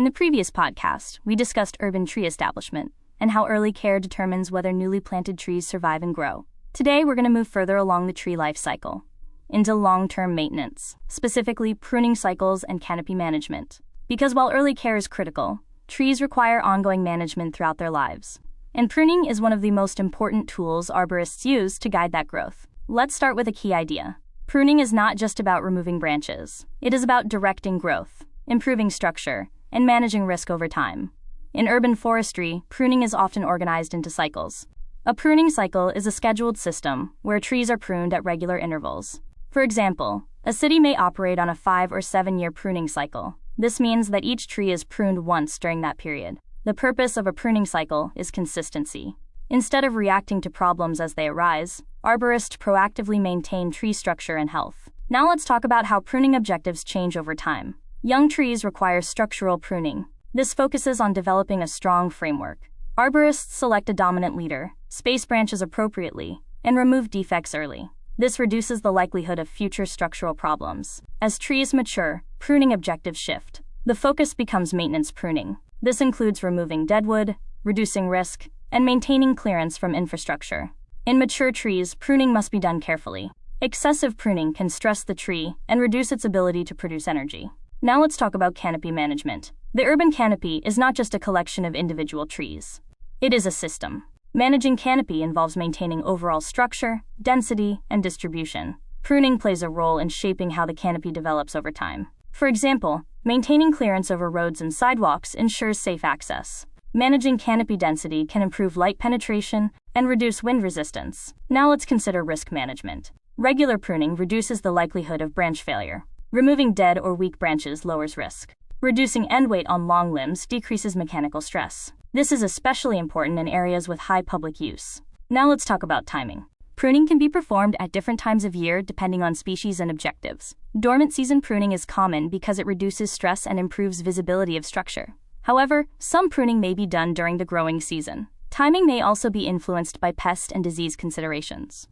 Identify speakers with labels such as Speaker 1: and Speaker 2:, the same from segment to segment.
Speaker 1: In the previous podcast, we discussed urban tree establishment and how early care determines whether newly planted trees survive and grow. Today, we're going to move further along the tree life cycle into long-term maintenance, specifically pruning cycles and canopy management. Because while early care is critical, trees require ongoing management throughout their lives. And pruning is one of the most important tools arborists use to guide that growth. Let's start with a key idea. Pruning is not just about removing branches. It is about directing growth, improving structure, and managing risk over time. In urban forestry, pruning is often organized into cycles. A pruning cycle is a scheduled system where trees are pruned at regular intervals. For example, a city may operate on a 5 or 7 year pruning cycle. This means that each tree is pruned once during that period. The purpose of a pruning cycle is consistency. Instead of reacting to problems as they arise, arborists proactively maintain tree structure and health. Now let's talk about how pruning objectives change over time. Young trees require structural pruning. This focuses on developing a strong framework. Arborists select a dominant leader, space branches appropriately, and remove defects early. This reduces the likelihood of future structural problems. As trees mature, pruning objectives shift. The focus becomes maintenance pruning. This includes removing deadwood, reducing risk, and maintaining clearance from infrastructure. In mature trees, pruning must be done carefully. Excessive pruning can stress the tree and reduce its ability to produce energy. Now let's talk about canopy management. The urban canopy is not just a collection of individual trees. It is a system. Managing canopy involves maintaining overall structure, density, and distribution. Pruning plays a role in shaping how the canopy develops over time. For example, maintaining clearance over roads and sidewalks ensures safe access. Managing canopy density can improve light penetration and reduce wind resistance. Now let's consider risk management. Regular pruning reduces the likelihood of branch failure. Removing dead or weak branches lowers risk. Reducing end weight on long limbs decreases mechanical stress. This is especially important in areas with high public use. Now let's talk about timing. Pruning can be performed at different times of year depending on species and objectives. Dormant season pruning is common because it reduces stress and improves visibility of structure. However, some pruning may be done during the growing season. Timing may also be influenced by pest and disease considerations.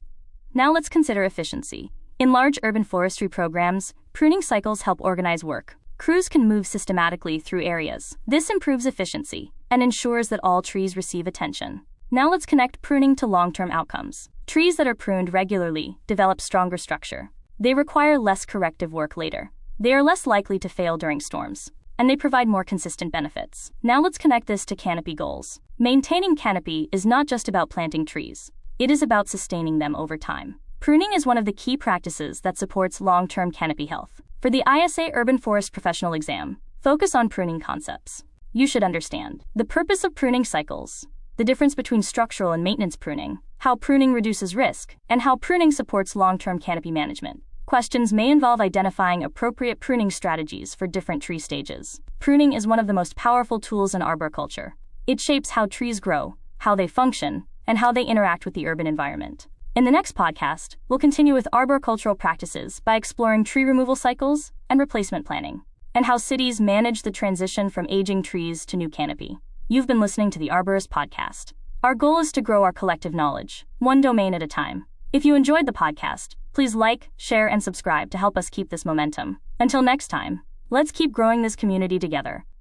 Speaker 1: Now let's consider efficiency. In large urban forestry programs, pruning cycles help organize work. Crews can move systematically through areas. This improves efficiency and ensures that all trees receive attention. Now let's connect pruning to long-term outcomes. Trees that are pruned regularly develop stronger structure. They require less corrective work later. They are less likely to fail during storms, and they provide more consistent benefits. Now let's connect this to canopy goals. Maintaining canopy is not just about planting trees. It is about sustaining them over time. Pruning is one of the key practices that supports long-term canopy health. For the ISA Urban Forest Professional Exam, focus on pruning concepts. You should understand the purpose of pruning cycles, the difference between structural and maintenance pruning, how pruning reduces risk, and how pruning supports long-term canopy management. Questions may involve identifying appropriate pruning strategies for different tree stages. Pruning is one of the most powerful tools in arboriculture. It shapes how trees grow, how they function, and how they interact with the urban environment. In the next podcast, we'll continue with arboricultural practices by exploring tree removal cycles and replacement planning, and how cities manage the transition from aging trees to new canopy. You've been listening to the Arborist-podcast. Our goal is to grow our collective knowledge, one domain at a time. If you enjoyed the podcast, please like, share, and subscribe to help us keep this momentum. Until next time, let's keep growing this community together.